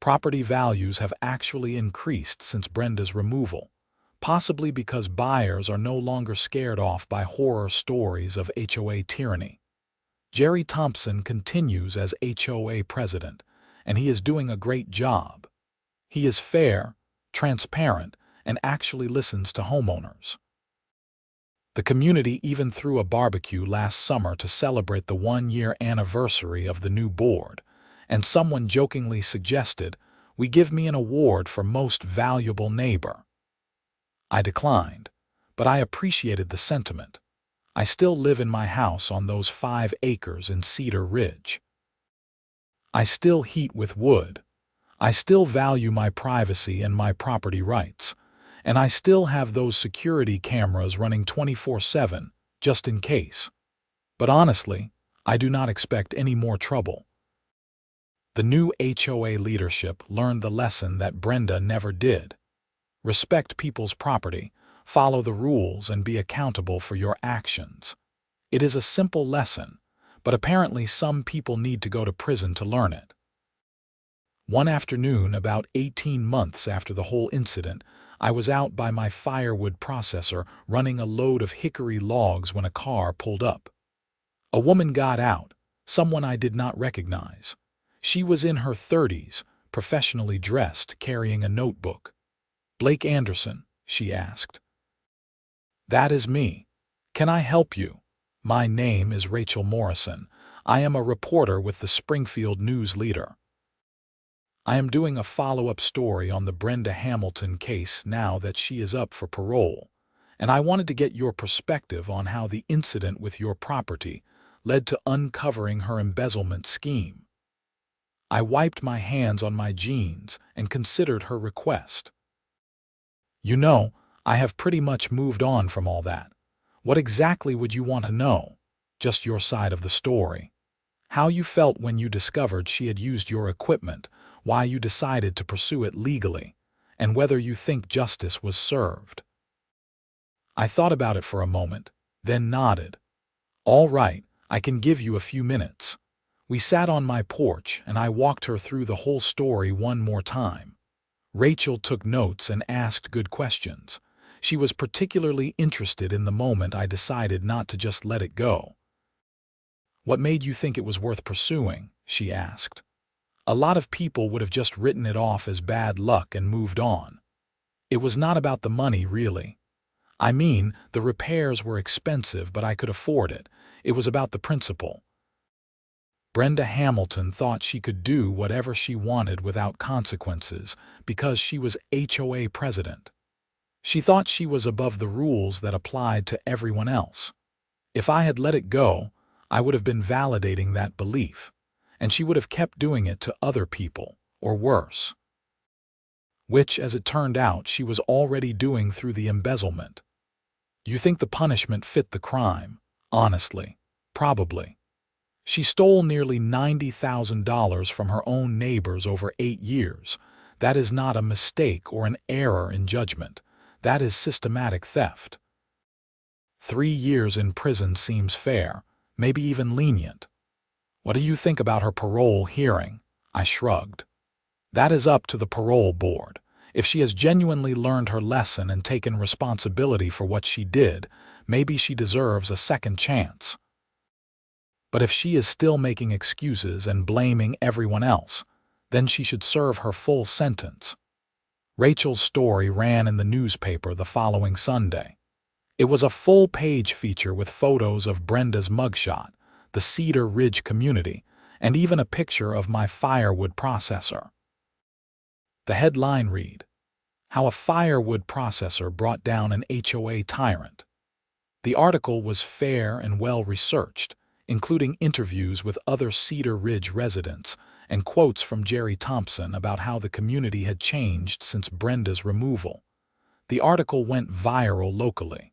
Property values have actually increased since Brenda's removal, possibly because buyers are no longer scared off by horror stories of HOA tyranny. Jerry Thompson continues as HOA president, and he is doing a great job. He is fair, transparent, and actually listens to homeowners. The community even threw a barbecue last summer to celebrate the one-year anniversary of the new board, and someone jokingly suggested, "We give me an award for most valuable neighbor." I declined, but I appreciated the sentiment. I still live in my house on those 5 acres in Cedar Ridge. I still heat with wood. I still value my privacy and my property rights. And I still have those security cameras running 24/7, just in case. But honestly, I do not expect any more trouble. The new HOA leadership learned the lesson that Brenda never did. Respect people's property, follow the rules, and be accountable for your actions. It is a simple lesson, but apparently some people need to go to prison to learn it. One afternoon, about 18 months after the whole incident, I was out by my firewood processor running a load of hickory logs when a car pulled up. A woman got out, someone I did not recognize. She was in her 30s, professionally dressed, carrying a notebook. "Blake Anderson?" she asked. "That is me. Can I help you?" "My name is Rachel Morrison. I am a reporter with the Springfield News Leader. I am doing a follow-up story on the Brenda Hamilton case now that she is up for parole, and I wanted to get your perspective on how the incident with your property led to uncovering her embezzlement scheme." I wiped my hands on my jeans and considered her request. "You know, I have pretty much moved on from all that. What exactly would you want to know? Just your side of the story. How you felt when you discovered she had used your equipment, why you decided to pursue it legally, and whether you think justice was served." I thought about it for a moment, then nodded. "All right, I can give you a few minutes." We sat on my porch, and I walked her through the whole story one more time. Rachel took notes and asked good questions. She was particularly interested in the moment I decided not to just let it go. "What made you think it was worth pursuing?" she asked. "A lot of people would have just written it off as bad luck and moved on." "It was not about the money, really. I mean, the repairs were expensive, but I could afford it. It was about the principle. Brenda Hamilton thought she could do whatever she wanted without consequences because she was HOA president. She thought she was above the rules that applied to everyone else. If I had let it go, I would have been validating that belief, and she would have kept doing it to other people, or worse. Which, as it turned out, she was already doing through the embezzlement. You think the punishment fit the crime? Honestly, probably. She stole nearly $90,000 from her own neighbors over 8 years. That is not a mistake or an error in judgment. That is systematic theft. 3 years in prison seems fair, maybe even lenient. What do you think about her parole hearing? I shrugged. That is up to the parole board. If she has genuinely learned her lesson and taken responsibility for what she did, maybe she deserves a second chance. But if she is still making excuses and blaming everyone else, then she should serve her full sentence. Rachel's story ran in the newspaper the following Sunday. It was a full-page feature with photos of Brenda's mugshot, the Cedar Ridge community, and even a picture of my Firewood processor. The headline read, "How a Firewood Processor Brought Down an HOA Tyrant." The article was fair and well-researched, including interviews with other Cedar Ridge residents and quotes from Jerry Thompson about how the community had changed since Brenda's removal. The article went viral locally.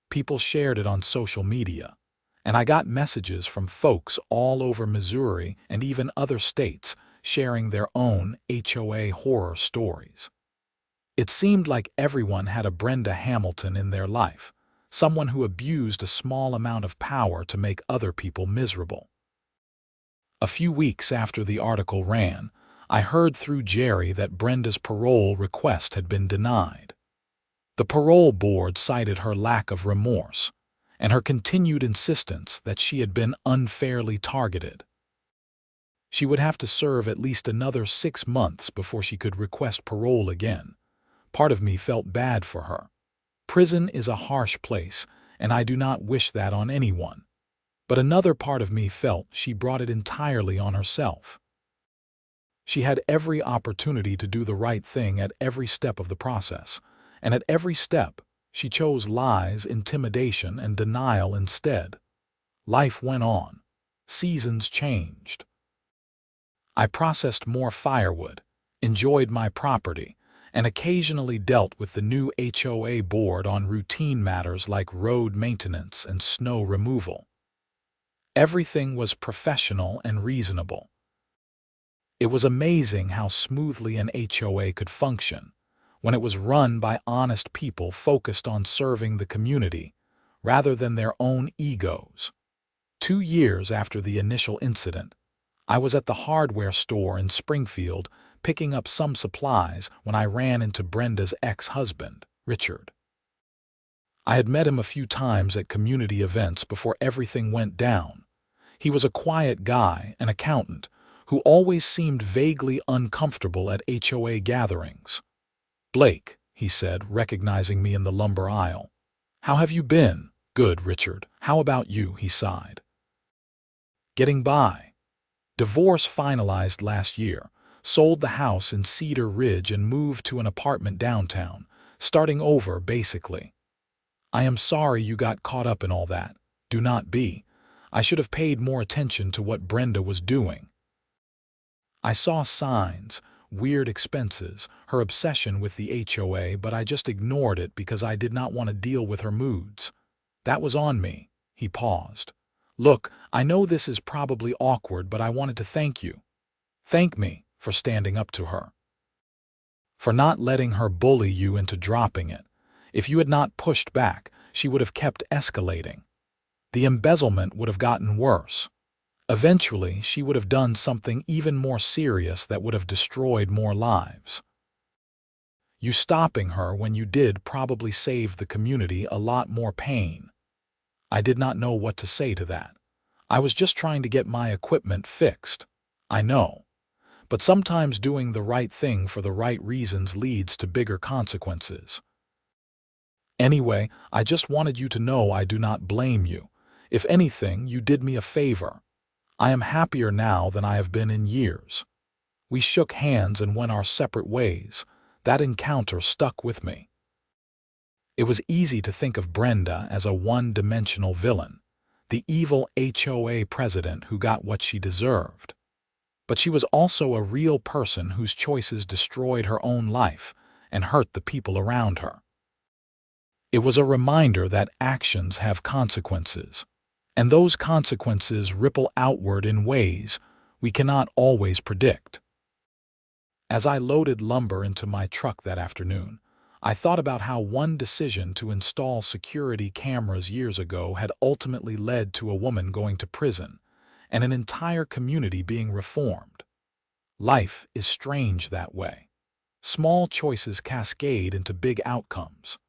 People shared it on social media, and I got messages from folks all over Missouri and even other states sharing their own HOA horror stories. It seemed like everyone had a Brenda Hamilton in their life, someone who abused a small amount of power to make other people miserable. A few weeks after the article ran, I heard through Jerry that Brenda's parole request had been denied. The parole board cited her lack of remorse and her continued insistence that she had been unfairly targeted. She would have to serve at least another 6 months before she could request parole again. Part of me felt bad for her. Prison is a harsh place, and I do not wish that on anyone. But another part of me felt she brought it entirely on herself. She had every opportunity to do the right thing at every step of the process, and at every step, she chose lies, intimidation, and denial instead. Life went on. Seasons changed. I processed more firewood, enjoyed my property, and occasionally dealt with the new HOA board on routine matters like road maintenance and snow removal. Everything was professional and reasonable. It was amazing how smoothly an HOA could function when it was run by honest people focused on serving the community rather than their own egos. 2 years after the initial incident, I was at the hardware store in Springfield picking up some supplies when I ran into Brenda's ex-husband, Richard. I had met him a few times at community events before everything went down. He was a quiet guy, an accountant, who always seemed vaguely uncomfortable at HOA gatherings. "Blake," he said, recognizing me in the lumber aisle. "How have you been?" "Good, Richard. How about you?" he sighed. "Getting by. Divorce finalized last year, sold the house in Cedar Ridge and moved to an apartment downtown, starting over basically. I am sorry you got caught up in all that. Do not be. I should have paid more attention to what Brenda was doing. I saw signs, weird expenses, her obsession with the HOA, but I just ignored it because I did not want to deal with her moods. That was on me." He paused. "Look, I know this is probably awkward, but I wanted to thank you. Thank me for standing up to her. For not letting her bully you into dropping it. If you had not pushed back, she would have kept escalating. The embezzlement would have gotten worse. Eventually, she would have done something even more serious that would have destroyed more lives. You stopping her when you did probably saved the community a lot more pain." I did not know what to say to that. I was just trying to get my equipment fixed. I know. But sometimes doing the right thing for the right reasons leads to bigger consequences. Anyway, I just wanted you to know I do not blame you. If anything, you did me a favor. I am happier now than I have been in years." We shook hands and went our separate ways. That encounter stuck with me. It was easy to think of Brenda as a one-dimensional villain, the evil HOA president who got what she deserved. But she was also a real person whose choices destroyed her own life and hurt the people around her. It was a reminder that actions have consequences, and those consequences ripple outward in ways we cannot always predict. As I loaded lumber into my truck that afternoon, I thought about how one decision to install security cameras years ago had ultimately led to a woman going to prison and an entire community being reformed. Life is strange that way. Small choices cascade into big outcomes.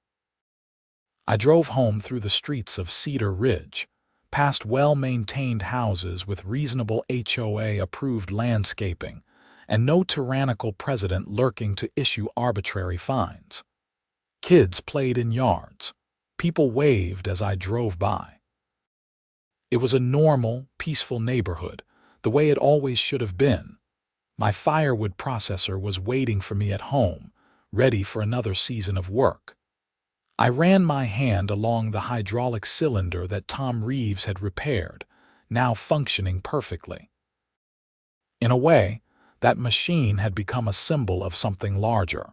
I drove home through the streets of Cedar Ridge, past well-maintained houses with reasonable HOA-approved landscaping, and no tyrannical president lurking to issue arbitrary fines. Kids played in yards. People waved as I drove by. It was a normal, peaceful neighborhood, the way it always should have been. My firewood processor was waiting for me at home, ready for another season of work. I ran my hand along the hydraulic cylinder that Tom Reeves had repaired, now functioning perfectly. In a way, that machine had become a symbol of something larger.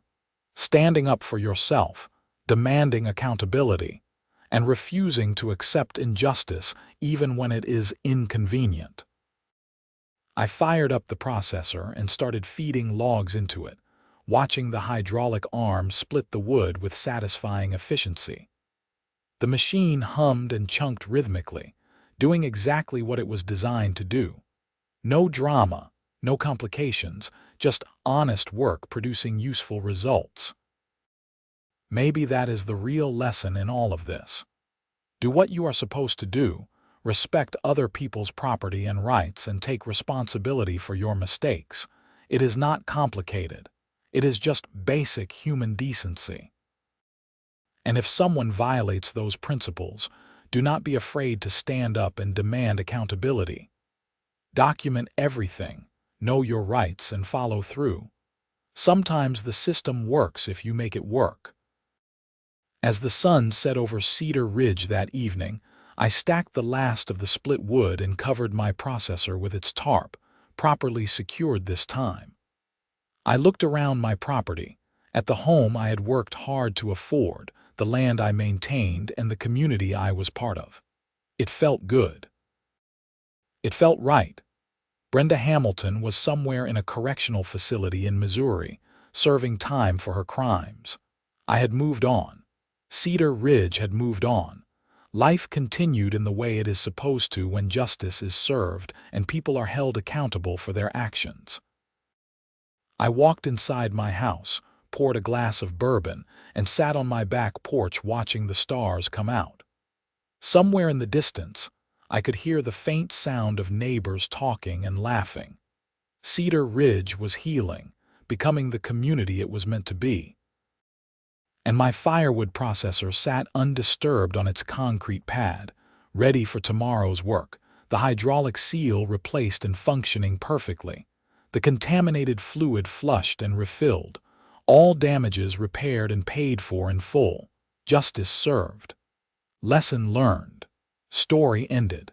Standing up for yourself, demanding accountability, and refusing to accept injustice even when it is inconvenient. I fired up the processor and started feeding logs into it, watching the hydraulic arm split the wood with satisfying efficiency. The machine hummed and chunked rhythmically, doing exactly what it was designed to do. No drama, no complications, just honest work producing useful results. Maybe that is the real lesson in all of this. Do what you are supposed to do, respect other people's property and rights, and take responsibility for your mistakes. It is not complicated. It is just basic human decency. And if someone violates those principles, do not be afraid to stand up and demand accountability. Document everything, know your rights, and follow through. Sometimes the system works if you make it work. As the sun set over Cedar Ridge that evening, I stacked the last of the split wood and covered my processor with its tarp, properly secured this time. I looked around my property, at the home I had worked hard to afford, the land I maintained, and the community I was part of. It felt good. It felt right. Brenda Hamilton was somewhere in a correctional facility in Missouri, serving time for her crimes. I had moved on. Cedar Ridge had moved on. Life continued in the way it is supposed to when justice is served and people are held accountable for their actions. I walked inside my house, poured a glass of bourbon, and sat on my back porch watching the stars come out. Somewhere in the distance, I could hear the faint sound of neighbors talking and laughing. Cedar Ridge was healing, becoming the community it was meant to be. And my firewood processor sat undisturbed on its concrete pad, ready for tomorrow's work, the hydraulic seal replaced and functioning perfectly, the contaminated fluid flushed and refilled, all damages repaired and paid for in full, justice served. Lesson learned. Story ended.